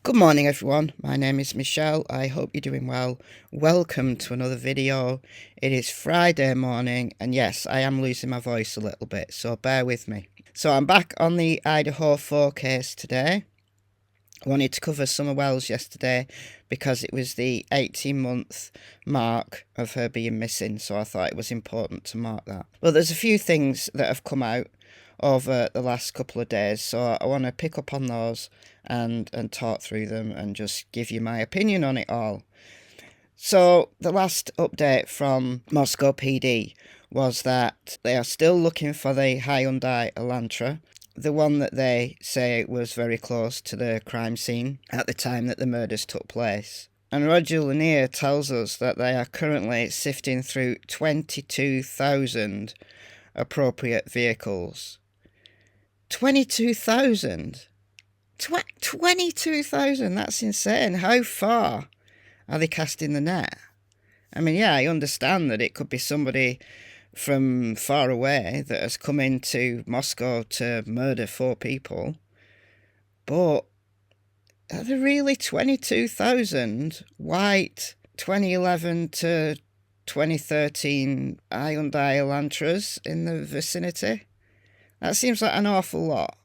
Good morning everyone, my name is Michelle, I hope you're doing well. Welcome to another video. It is Friday morning and yes, I am losing my voice a little bit, so bear with me. So I'm back on the Idaho 4 case today. I wanted to cover Summer Wells yesterday because it was the 18-month mark of her being missing, so I thought it was important to mark that. Well, there's a few things that have come out over the last couple of days, so I want to pick up on those and talk through them and just give you my opinion on it all. So the last update from Moscow PD was that they are still looking for the Hyundai Elantra, the one that they say was very close to the crime scene at the time that the murders took place. And Roger Lanier tells us that they are currently sifting through 22,000 appropriate vehicles. 22,000? 22,000, that's insane. How far are they casting the net? I mean, yeah, I understand that it could be somebody from far away that has come into Moscow to murder 4 people, but are there really 22,000 white 2011 to 2013 Hyundai Elantras in the vicinity? That seems like an awful lot.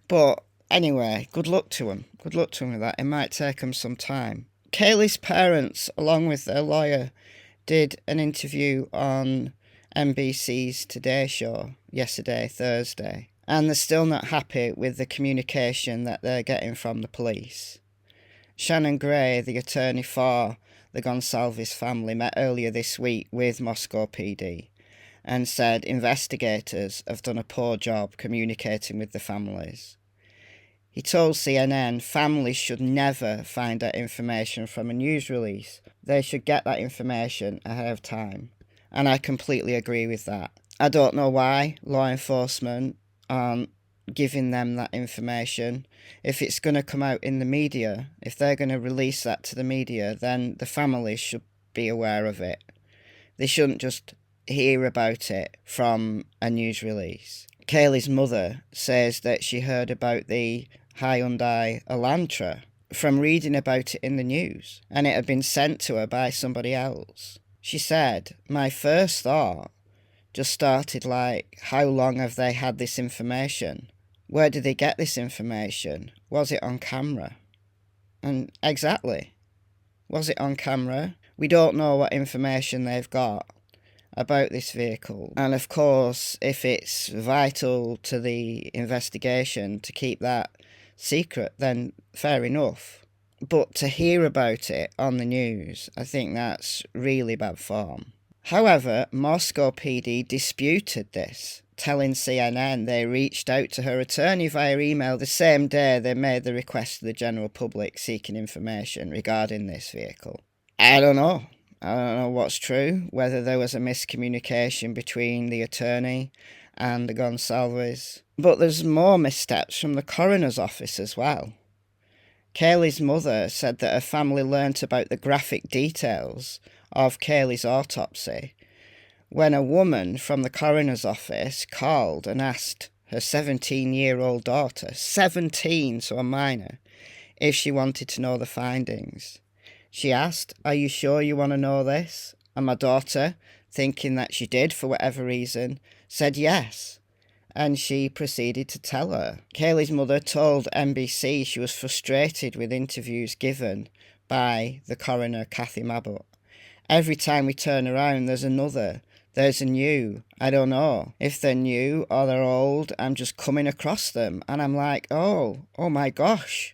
But anyway, good luck to them. Good luck to them with that. It might take them some time. Kaylee's parents, along with their lawyer, did an interview on NBC's Today Show yesterday, Thursday, and they're still not happy with the communication that they're getting from the police. Shannon Gray, the attorney for the Gonsalves family, met earlier this week with Moscow PD and said investigators have done a poor job communicating with the families. He told CNN families should never find out information from a news release. They should get that information ahead of time. And I completely agree with that. I don't know why law enforcement aren't giving them that information. If it's going to come out in the media, if they're going to release that to the media, then the families should be aware of it. They shouldn't just hear about it from a news release. Kaylee's mother says that she heard about the Hyundai Elantra from reading about it in the news, and it had been sent to her by somebody else. She said, "My first thought just started like, how long have they had this information? Where did they get this information? Was it on camera?" And exactly, was it on camera? We don't know what information they've got about this vehicle, and of course, if it's vital to the investigation to keep that secret, then fair enough. But to hear about it on the news, I think that's really bad form. However, Moscow PD disputed this, telling CNN they reached out to her attorney via email the same day they made the request to the general public seeking information regarding this vehicle. I don't know what's true, whether there was a miscommunication between the attorney and the Gonsalves. But there's more missteps from the coroner's office as well. Kaylee's mother said that her family learnt about the graphic details of Kaylee's autopsy when a woman from the coroner's office called and asked her 17-year-old daughter, 17, so a minor, if she wanted to know the findings. She asked, "Are you sure you want to know this?" And my daughter, thinking that she did for whatever reason, said yes. And she proceeded to tell her. Kaylee's mother told NBC she was frustrated with interviews given by the coroner, Kathy Mabbutt. "Every time we turn around, there's another. There's a new. I don't know if they're new or they're old. I'm just coming across them." And I'm like, oh my gosh,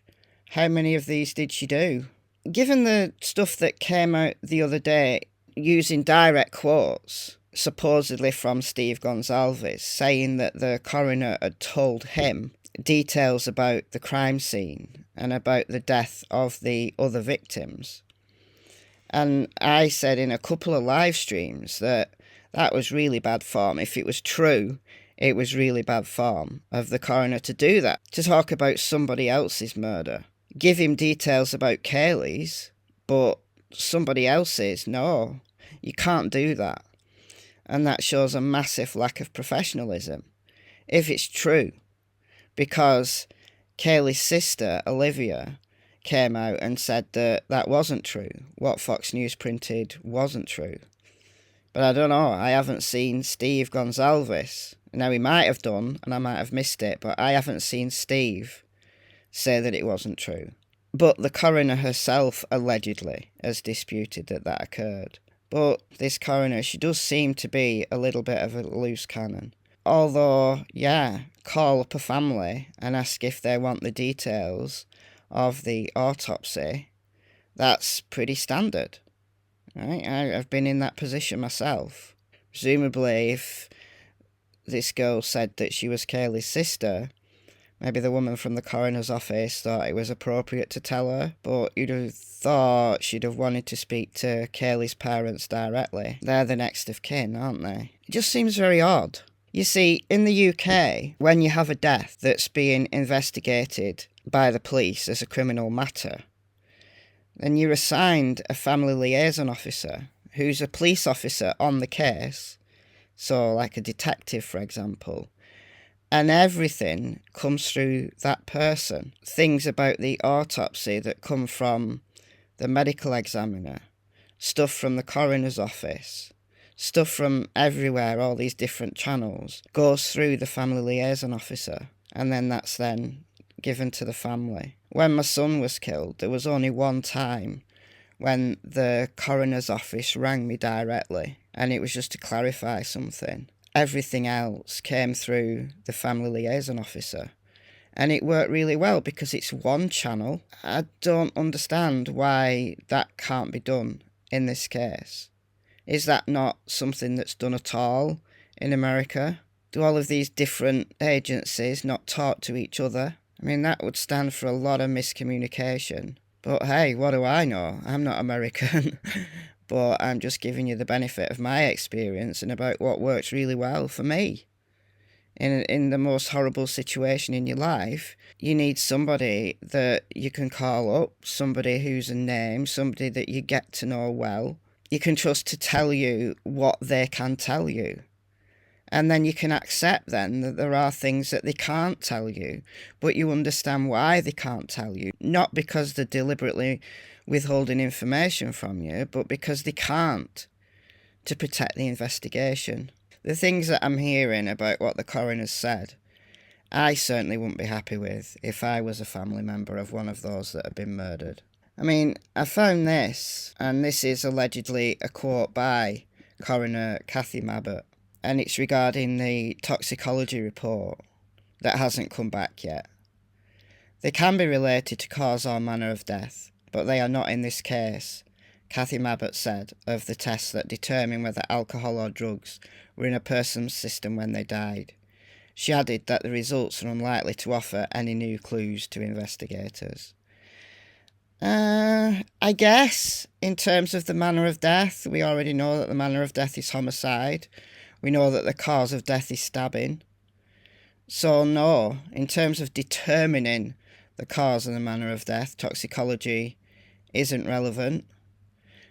how many of these did she do? Given the stuff that came out the other day, using direct quotes, supposedly from Steve Gonsalves, saying that the coroner had told him details about the crime scene and about the death of the other victims. And I said in a couple of live streams that that was really bad form. If it was true, it was really bad form of the coroner to do that, to talk about somebody else's murder. Give him details about Kaylee's, but somebody else's, no, you can't do that. And that shows a massive lack of professionalism, if it's true. Because Kaylee's sister, Olivia, came out and said that that wasn't true. What Fox News printed wasn't true. But I don't know, I haven't seen Steve Gonsalves. Now, he might have done, and I might have missed it, but I haven't seen Steve say that it wasn't true. But the coroner herself allegedly has disputed that that occurred. But this coroner, she does seem to be a little bit of a loose cannon. Although, yeah, call up a family and ask if they want the details of the autopsy, that's pretty standard. Right? I've been in that position myself. Presumably, if this girl said that she was Kaylee's sister, maybe the woman from the coroner's office thought it was appropriate to tell her, but you'd have thought she'd have wanted to speak to Kaylee's parents directly. They're the next of kin, aren't they? It just seems very odd. You see, in the UK, when you have a death that's being investigated by the police as a criminal matter, then you're assigned a family liaison officer who's a police officer on the case, so like a detective, for example, and everything comes through that person. Things about the autopsy that come from the medical examiner, stuff from the coroner's office, stuff from everywhere, all these different channels, goes through the family liaison officer, and then that's then given to the family. When my son was killed, there was only one time when the coroner's office rang me directly, and it was just to clarify something. Everything else came through the family liaison officer, and it worked really well because it's one channel. I don't understand why that can't be done in this case. Is that not something that's done at all in America? Do all of these different agencies not talk to each other? I mean, that would stand for a lot of miscommunication. But hey, what do I know? I'm not American. But I'm just giving you the benefit of my experience and about what works really well for me. In the most horrible situation in your life, you need somebody that you can call up, somebody who's a name, somebody that you get to know well. You can trust to tell you what they can tell you. And then you can accept then that there are things that they can't tell you, but you understand why they can't tell you. Not because they're deliberately withholding information from you, but because they can't, to protect the investigation. The things that I'm hearing about what the coroner said, I certainly wouldn't be happy with if I was a family member of one of those that have been murdered. I mean, I found this, and this is allegedly a quote by Coroner Kathy Mabbott, and it's regarding the toxicology report that hasn't come back yet. They can be related to cause or manner of death, but they are not in this case, Kathy Mabbott said of the tests that determine whether alcohol or drugs were in a person's system when they died. She added that the results are unlikely to offer any new clues to investigators. I guess, in terms of the manner of death, we already know that the manner of death is homicide. We know that the cause of death is stabbing. So no, in terms of determining the cause and the manner of death, toxicology isn't relevant.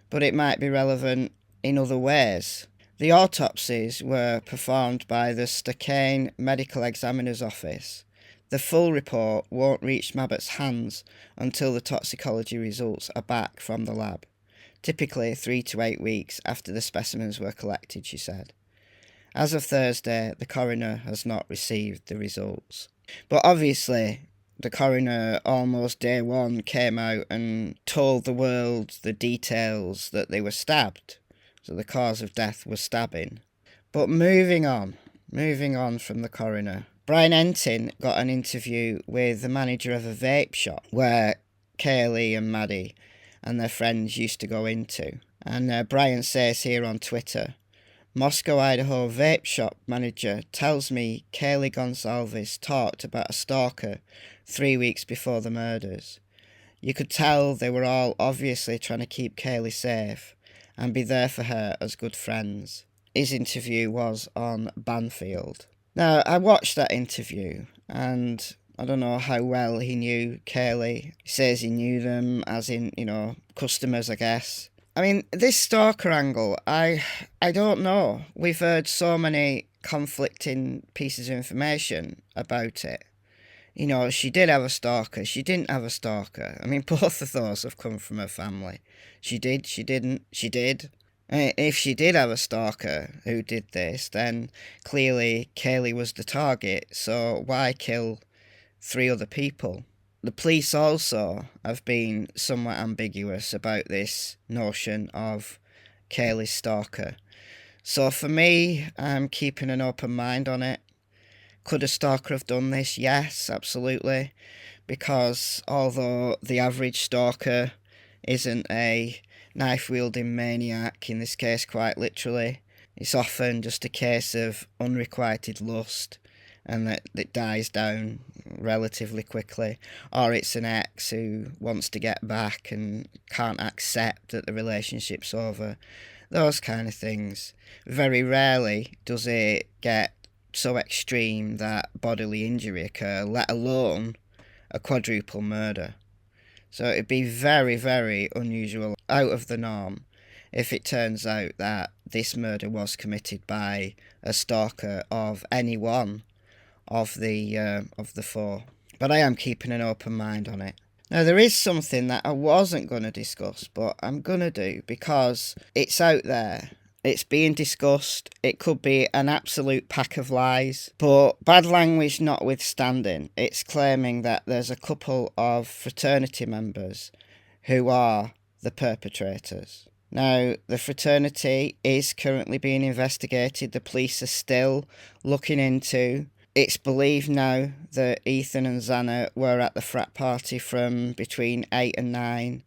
But it might be relevant in other ways. The autopsies were performed by the Stalker Medical Examiner's Office. The full report won't reach Mabbott's hands until the toxicology results are back from the lab, typically 3 to 8 weeks after the specimens were collected, she said. As of Thursday, the coroner has not received the results. But obviously, the coroner almost day one came out and told the world the details that they were stabbed. So the cause of death was stabbing. But moving on from the coroner, Brian Entin got an interview with the manager of a vape shop where Kaylee and Maddie and their friends used to go into. And Brian says here on Twitter, Moscow, Idaho vape shop manager tells me Kaylee Gonsalves talked about a stalker 3 weeks before the murders. You could tell they were all obviously trying to keep Kaylee safe and be there for her as good friends. His interview was on Banfield. Now, I watched that interview, and I don't know how well he knew Kaylee. He says he knew them, as in, customers, I guess. I mean, this stalker angle, I don't know. We've heard so many conflicting pieces of information about it. you know, she did have a stalker, she didn't have a stalker. I mean, both of those have come from her family. She did, she didn't, she did. If she did have a stalker who did this, then clearly Kaylee was the target, so why kill 3 other people? The police also have been somewhat ambiguous about this notion of Kaylee's stalker. So for me, I'm keeping an open mind on it. Could a stalker have done this? Yes, absolutely. Because although the average stalker isn't a knife-wielding maniac, in this case quite literally, it's often just a case of unrequited lust and that it dies down relatively quickly, or it's an ex who wants to get back and can't accept that the relationship's over. Those kind of things. Very rarely does it get so extreme that bodily injury occur, let alone a quadruple murder. So it'd be very, very unusual, out of the norm, if it turns out that this murder was committed by a stalker of any one of the 4. But I am keeping an open mind on it. Now, there is something that I wasn't going to discuss, but I'm going to do because it's out there. It's being discussed. It could be an absolute pack of lies, but bad language notwithstanding, it's claiming that there's a couple of fraternity members who are the perpetrators. Now, the fraternity is currently being investigated. The police are still looking into. It's believed now that Ethan and Xana were at the frat party from between 8 and 9,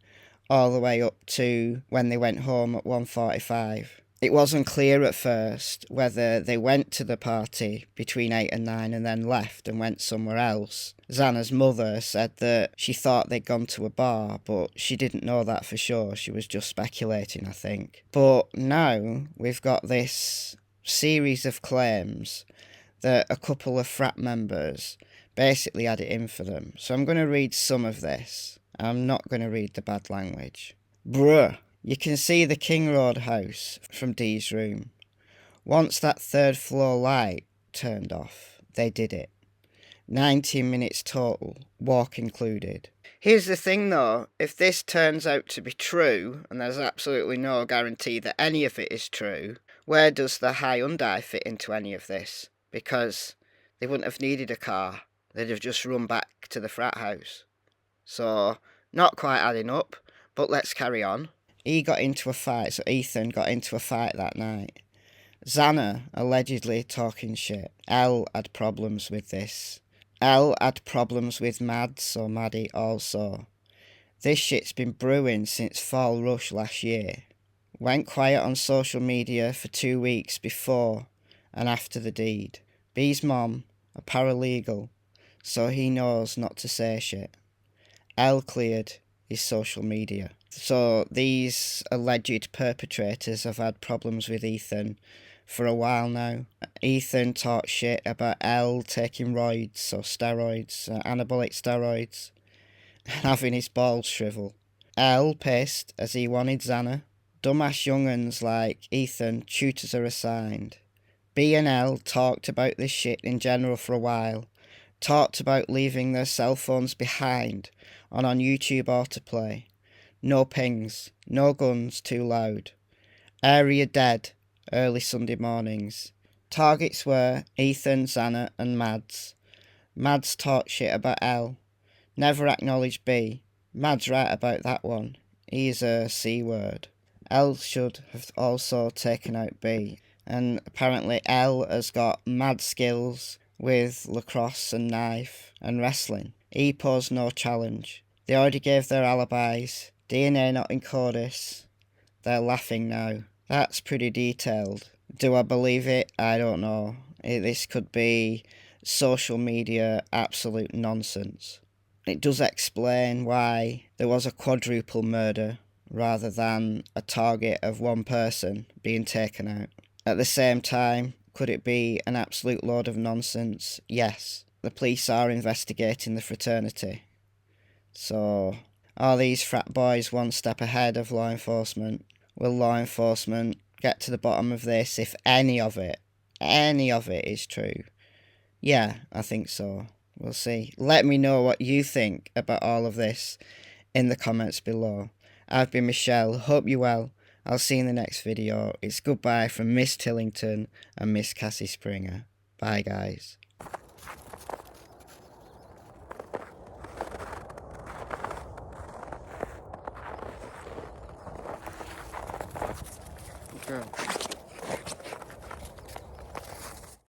all the way up to when they went home at 1:45. It wasn't clear at first whether they went to the party between 8 and 9 and then left and went somewhere else. Xana's mother said that she thought they'd gone to a bar, but she didn't know that for sure. She was just speculating, I think. But now we've got this series of claims that a couple of frat members basically had it in for them. So I'm going to read some of this. I'm not going to read the bad language. Bruh. You can see the King Road house from Dee's room. Once that 3rd floor light turned off, they did it. 19 minutes total, walk included. Here's the thing though, if this turns out to be true, and there's absolutely no guarantee that any of it is true, where does the Hyundai fit into any of this? Because they wouldn't have needed a car. They'd have just run back to the frat house. So, not quite adding up, but let's carry on. Ethan got into a fight that night. Xana allegedly talking shit. Elle had problems with this. Elle had problems with Mads or Maddie also. This shit's been brewing since Fall Rush last year. Went quiet on social media for 2 weeks before and after the deed. B's mom, a paralegal, so he knows not to say shit. Elle cleared his social media. So these alleged perpetrators have had problems with Ethan for a while now. Ethan talked shit about Elle taking roids or steroids, anabolic steroids, and having his balls shrivel. Elle pissed as he wanted Xana. Dumbass young'uns like Ethan, tutors are assigned. B and L talked about this shit in general for a while. Talked about leaving their cell phones behind on YouTube autoplay. No pings, no guns too loud. Area dead, early Sunday mornings. Targets were Ethan, Xana and Mads. Mads talked shit about L. Never acknowledged B. Mads right about that one. He's a C word. L should have also taken out B. And apparently L has got mad skills with lacrosse and knife and wrestling. E posed no challenge. They already gave their alibis. DNA not in Codis. They're laughing now. That's pretty detailed. Do I believe it? I don't know. This could be social media absolute nonsense. It does explain why there was a quadruple murder rather than a target of one person being taken out. At the same time, could it be an absolute load of nonsense? Yes. The police are investigating the fraternity. So, are these frat boys one step ahead of law enforcement? Will law enforcement get to the bottom of this if any of it is true? Yeah, I think so. We'll see. Let me know what you think about all of this in the comments below. I've been Michelle. Hope you're well. I'll see you in the next video. It's goodbye from Miss Tillington and Miss Cassie Springer. Bye, guys. Okay.